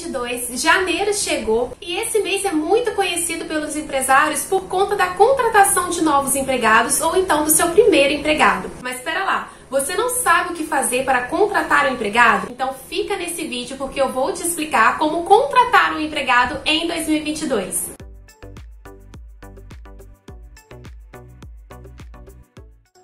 2022, janeiro chegou e esse mês é muito conhecido pelos empresários por conta da contratação de novos empregados ou então do seu primeiro empregado. Mas espera lá, você não sabe o que fazer para contratar um empregado? Então fica nesse vídeo porque eu vou te explicar como contratar um empregado em 2022.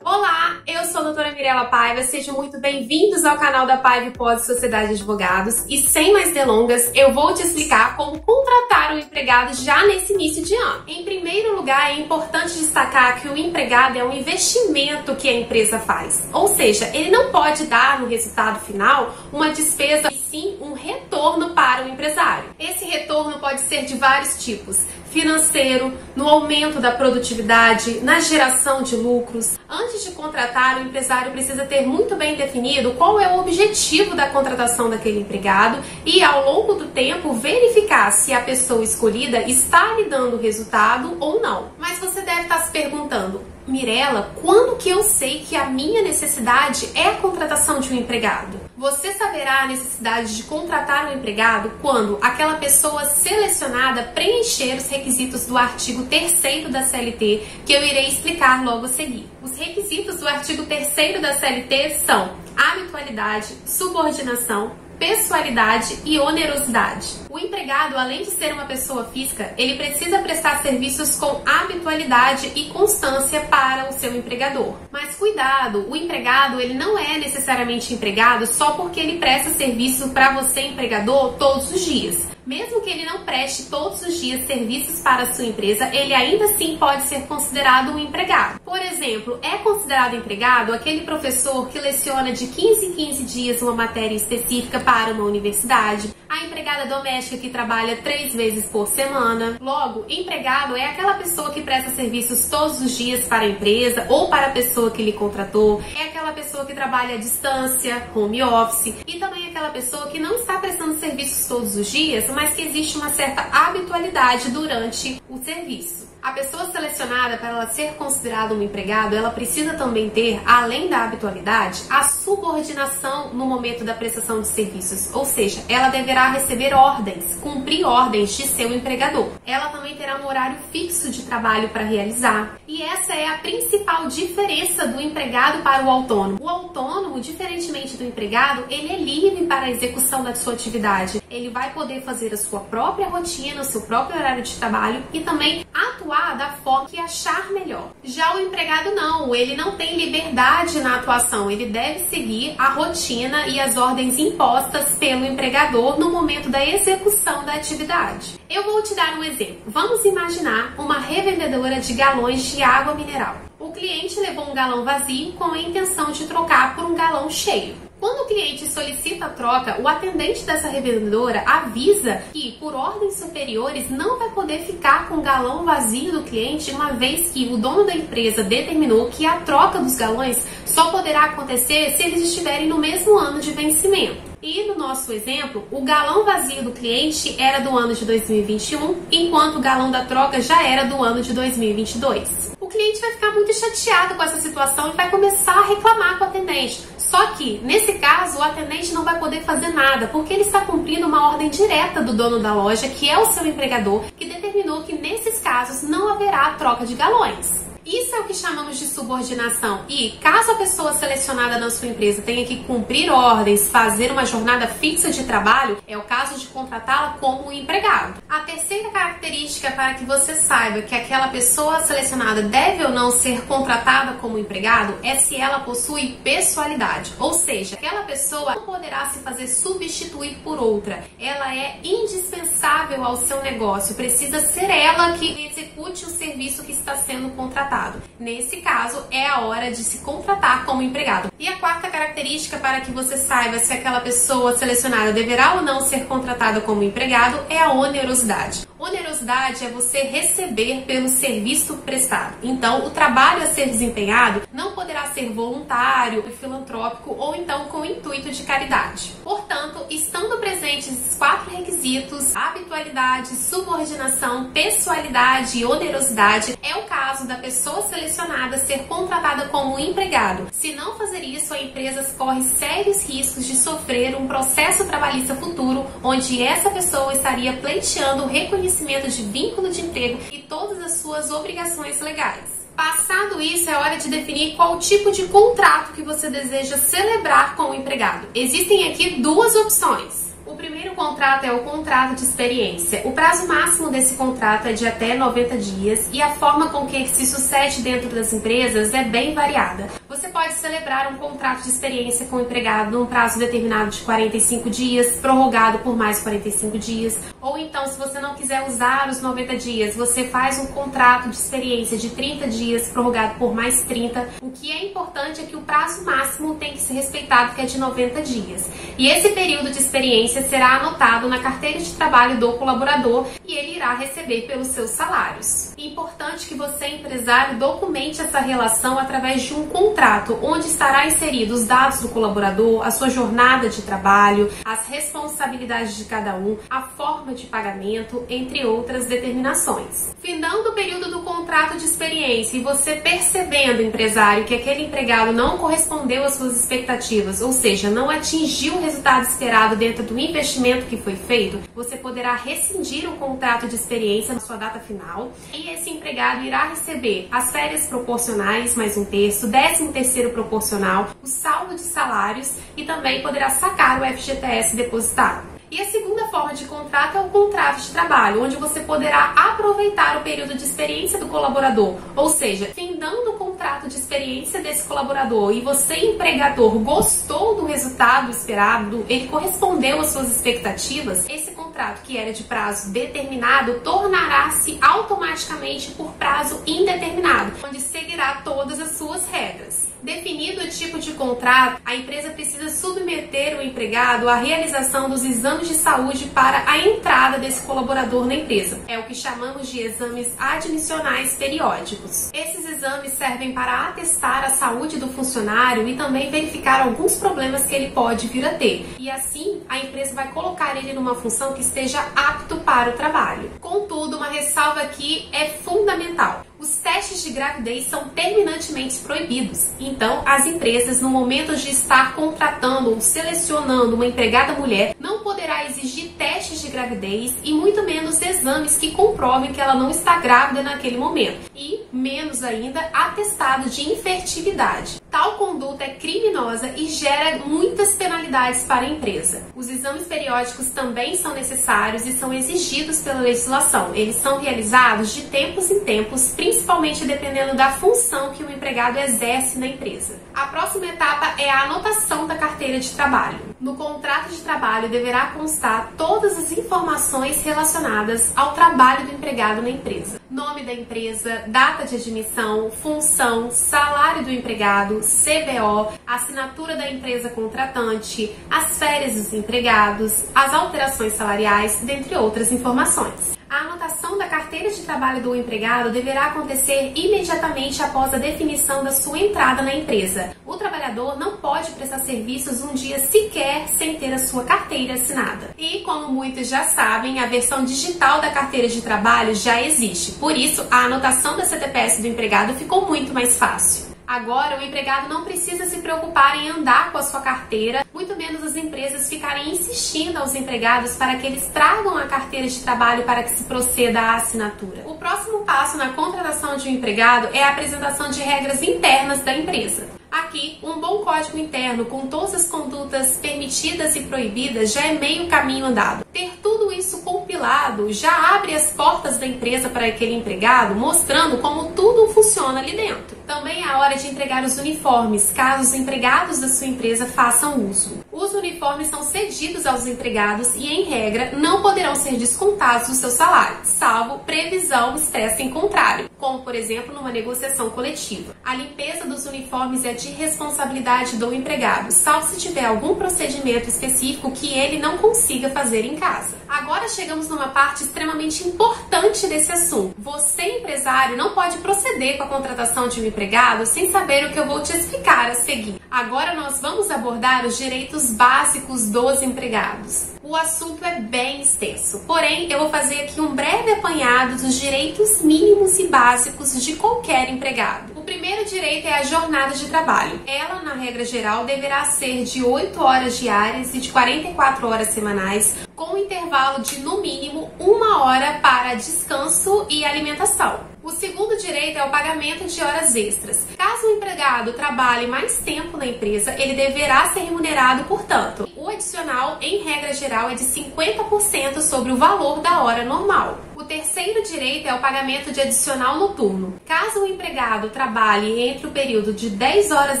Olá, eu sou a doutora Mirela Paiva, sejam muito bem-vindos ao canal da Paiva Pós Sociedade de Advogados e sem mais delongas, eu vou te explicar como contratar um empregado já nesse início de ano. Em primeiro lugar, é importante destacar que o empregado é um investimento que a empresa faz, ou seja, ele não pode dar no resultado final uma despesa e sim um retorno para o empresário. Esse retorno pode ser de vários tipos: financeiro, no aumento da produtividade, na geração de lucros. Antes de contratar, o empresário precisa ter muito bem definido qual é o objetivo da contratação daquele empregado e, ao longo do tempo, verificar se a pessoa escolhida está lhe dando resultado ou não. Mas você deve estar se perguntando: Mirela, quando que eu sei que a minha necessidade é a contratação de um empregado? Você saberá a necessidade de contratar um empregado quando aquela pessoa selecionada preencher os requisitos do artigo 3º da CLT, que eu irei explicar logo a seguir. Os requisitos do artigo 3º da CLT são habitualidade, subordinação, pessoalidade e onerosidade. O empregado, além de ser uma pessoa física, ele precisa prestar serviços com habitualidade e constância para o seu empregador. Mas cuidado, o empregado ele não é necessariamente empregado só porque ele presta serviço para você, empregador, todos os dias. Mesmo que ele não preste todos os dias serviços para a sua empresa, ele ainda assim pode ser considerado um empregado. Por exemplo, é considerado empregado aquele professor que leciona de 15 em 15 dias uma matéria específica para uma universidade, a empregada doméstica que trabalha 3 vezes por semana. Logo, empregado é aquela pessoa que presta serviços todos os dias para a empresa ou para a pessoa que lhe contratou, é aquela pessoa que trabalha à distância, home office, e também aquela pessoa que não está prestando serviços todos os dias, mas que existe uma certa habitualidade durante o serviço. A pessoa selecionada, para ela ser considerada um empregado, ela precisa também ter, além da habitualidade, a subordinação no momento da prestação de serviços, ou seja, ela deverá receber ordens, cumprir ordens de seu empregador. Ela também terá um horário fixo de trabalho para realizar. E essa é a principal diferença do empregado para o autônomo. O autônomo, diferentemente do empregado, ele é livre para a execução da sua atividade. Ele vai poder fazer a sua própria rotina, o seu próprio horário de trabalho e também atuar da forma que achar melhor. Já o empregado não, ele não tem liberdade na atuação, ele deve seguir a rotina e as ordens impostas pelo empregador no momento da execução da atividade. Eu vou te dar um exemplo. Vamos imaginar uma revendedora de galões de água mineral. O cliente levou um galão vazio com a intenção de trocar por um galão cheio. Quando o cliente solicita a troca, o atendente dessa revendedora avisa que, por ordens superiores, não vai poder ficar com o galão vazio do cliente, uma vez que o dono da empresa determinou que a troca dos galões só poderá acontecer se eles estiverem no mesmo ano de vencimento. E no nosso exemplo, o galão vazio do cliente era do ano de 2021, enquanto o galão da troca já era do ano de 2022. O cliente vai ficar muito chateado com essa situação e vai começar a reclamar com o atendente. Só que, nesse caso, o atendente não vai poder fazer nada, porque ele está cumprindo uma ordem direta do dono da loja, que é o seu empregador, que determinou que, nesses casos, não haverá troca de galões. Isso é o que chamamos de subordinação e, caso a pessoa selecionada na sua empresa tenha que cumprir ordens, fazer uma jornada fixa de trabalho, é o caso de contratá-la como um empregado. A terceira característica para que você saiba que aquela pessoa selecionada deve ou não ser contratada como empregado é se ela possui pessoalidade, ou seja, aquela pessoa não poderá se fazer substituir por outra. Ela é indispensável ao seu negócio, precisa ser ela que execute o serviço que está sendo contratado. Nesse caso, é a hora de se contratar como empregado. E a quarta característica para que você saiba se aquela pessoa selecionada deverá ou não ser contratada como empregado é a onerosidade. Onerosidade é você receber pelo serviço prestado. Então, o trabalho a ser desempenhado não poderá ser voluntário, filantrópico ou então com intuito de caridade. Portanto, estando presentes esses 4 requisitos, habitualidade, subordinação, pessoalidade e onerosidade, é o caso da pessoa pessoa selecionada ser contratada como empregado. Se não fazer isso, a empresa corre sérios riscos de sofrer um processo trabalhista futuro, onde essa pessoa estaria pleiteando o reconhecimento de vínculo de emprego e todas as suas obrigações legais. Passado isso, é hora de definir qual tipo de contrato que você deseja celebrar com o empregado. Existem aqui duas opções. O primeiro contrato é o contrato de experiência. O prazo máximo desse contrato é de até 90 dias e a forma com que se sucede dentro das empresas é bem variada. Você pode celebrar um contrato de experiência com o empregado num prazo determinado de 45 dias, prorrogado por mais 45 dias. Ou então, se você não quiser usar os 90 dias, você faz um contrato de experiência de 30 dias, prorrogado por mais 30. O que é importante é que o prazo máximo tem que ser respeitado, que é de 90 dias. E esse período de experiência será anotado na carteira de trabalho do colaborador e ele irá receber pelos seus salários. É importante que você, empresário, documente essa relação através de um contrato, onde estará inserido os dados do colaborador, a sua jornada de trabalho, as responsabilidades de cada um, a forma de pagamento, entre outras determinações. Findando o período do contrato de experiência e você percebendo, empresário, que aquele empregado não correspondeu às suas expectativas, ou seja, não atingiu o resultado esperado dentro do investimento que foi feito, você poderá rescindir o contrato de experiência na sua data final e esse empregado irá receber as férias proporcionais, mais um terço, 13º proporcional, o saldo de salários e também poderá sacar o FGTS depositado. E a segunda forma de contrato é o contrato de trabalho, onde você poderá aproveitar o período de experiência do colaborador, ou seja, findando o contrato de experiência desse colaborador e você, empregador, gostou do resultado esperado, ele correspondeu às suas expectativas, esse contrato, que era de prazo determinado, tornará-se automaticamente por prazo indeterminado, onde seguirá todas as suas regras. Definido o tipo de contrato, a empresa precisa submeter o empregado à realização dos exames de saúde para a entrada desse colaborador na empresa. É o que chamamos de exames admissionais periódicos. Esses exames servem para atestar a saúde do funcionário e também verificar alguns problemas que ele pode vir a ter. E assim, a empresa vai colocar ele numa função que esteja apto para o trabalho. Contudo, uma ressalva aqui é fundamental. Os testes de gravidez são terminantemente proibidos. Então, as empresas, no momento de estar contratando ou selecionando uma empregada mulher, não poderá exigir testes de gravidez e muito menos exames que comprovem que ela não está grávida naquele momento. E, menos ainda, atestado de infertilidade. Tal conduta é criminosa e gera muitas penalidades para a empresa. Os exames periódicos também são necessários e são exigidos pela legislação. Eles são realizados de tempos em tempos, principalmente dependendo da função que o empregado exerce na empresa. A próxima etapa é a anotação da carteira de trabalho. No contrato de trabalho deverá constar todas as informações relacionadas ao trabalho do empregado na empresa. Nome da empresa, data de admissão, função, salário do empregado, CBO, assinatura da empresa contratante, as férias dos empregados, as alterações salariais, dentre outras informações. A anotação da carteira de trabalho do empregado deverá acontecer imediatamente após a definição da sua entrada na empresa. O trabalhador não pode prestar serviços um dia sequer sem ter a sua carteira assinada. E, como muitos já sabem, a versão digital da carteira de trabalho já existe. Por isso, a anotação da CTPS do empregado ficou muito mais fácil. Agora, o empregado não precisa se preocupar em andar com a sua carteira, muito menos as empresas ficarem insistindo aos empregados para que eles tragam a carteira de trabalho para que se proceda à assinatura. O próximo passo na contratação de um empregado é a apresentação de regras internas da empresa. Aqui, um bom código interno com todas as condutas permitidas e proibidas já é meio caminho andado. Ter tudo isso compilado já abre as portas da empresa para aquele empregado, mostrando como tudo funciona ali dentro. Também é a hora de entregar os uniformes, caso os empregados da sua empresa façam uso. Os uniformes são cedidos aos empregados e, em regra, não poderão ser descontados do seu salário, salvo previsão expressa em contrário, como, por exemplo, numa negociação coletiva. A limpeza dos uniformes é de responsabilidade do empregado, salvo se tiver algum procedimento específico que ele não consiga fazer em casa. Agora chegamos numa parte extremamente importante desse assunto. Você, empresário, não pode proceder com a contratação de um empregado sem saber o que eu vou te explicar a seguir. Agora nós vamos abordar os direitos básicos dos empregados. O assunto é bem extenso, porém eu vou fazer aqui um breve apanhado dos direitos mínimos e básicos de qualquer empregado. O primeiro direito é a jornada de trabalho. Ela, na regra geral, deverá ser de 8 horas diárias e de 44 horas semanais, com um intervalo de, no mínimo, 1 hora para descanso e alimentação. O segundo direito é o pagamento de horas extras. Caso o empregado trabalhe mais tempo na empresa, ele deverá ser remunerado, portanto. O adicional, em regra geral, é de 50% sobre o valor da hora normal. O terceiro direito é o pagamento de adicional noturno. Caso o empregado trabalhe entre o período de 10 horas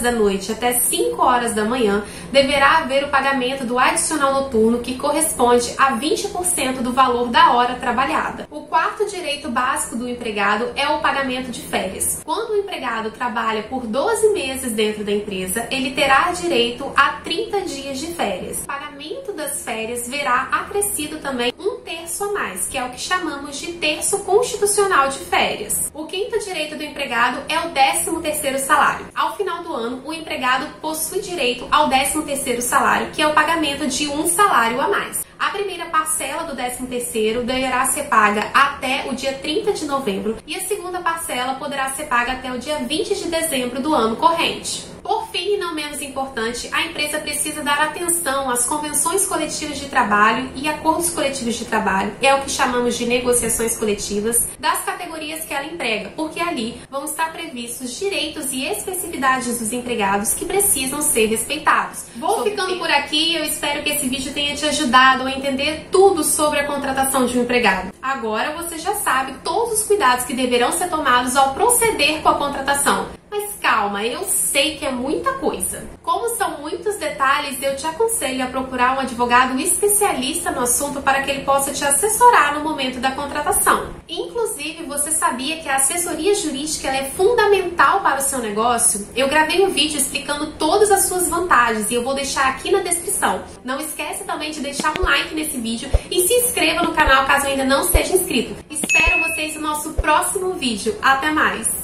da noite até 5 horas da manhã, deverá haver o pagamento do adicional noturno, que corresponde a 20% do valor da hora trabalhada. O quarto direito básico do empregado é o pagamento de férias. Quando o empregado trabalha por 12 meses dentro da empresa, ele terá direito a 30 dias de férias. O pagamento das férias verá acrescido também 1/3 a mais, que é o que chamamos de terço constitucional de férias. O quinto direito do empregado é o 13º salário. Ao final do ano, o empregado possui direito ao 13º salário, que é o pagamento de 1 salário a mais. A primeira parcela do 13º deverá ser paga até o dia 30 de novembro e a segunda parcela poderá ser paga até o dia 20 de dezembro do ano corrente. Por fim, e não menos importante, a empresa precisa dar atenção às convenções coletivas de trabalho e acordos coletivos de trabalho, é o que chamamos de negociações coletivas, das categorias que ela emprega, porque ali vão estar previstos direitos e especificidades dos empregados que precisam ser respeitados. Vou ficando por aqui, eu espero que esse vídeo tenha te ajudado a entender tudo sobre a contratação de um empregado. Agora você já sabe todos os cuidados que deverão ser tomados ao proceder com a contratação. Mas calma, eu sei que é muita coisa. Como são muitos detalhes, eu te aconselho a procurar um advogado especialista no assunto para que ele possa te assessorar no momento da contratação. Inclusive, você sabia que a assessoria jurídica ela é fundamental para o seu negócio? Eu gravei um vídeo explicando todas as suas vantagens e eu vou deixar aqui na descrição. Não esquece também de deixar um like nesse vídeo e se inscreva no canal caso ainda não seja inscrito. Espero vocês no nosso próximo vídeo. Até mais!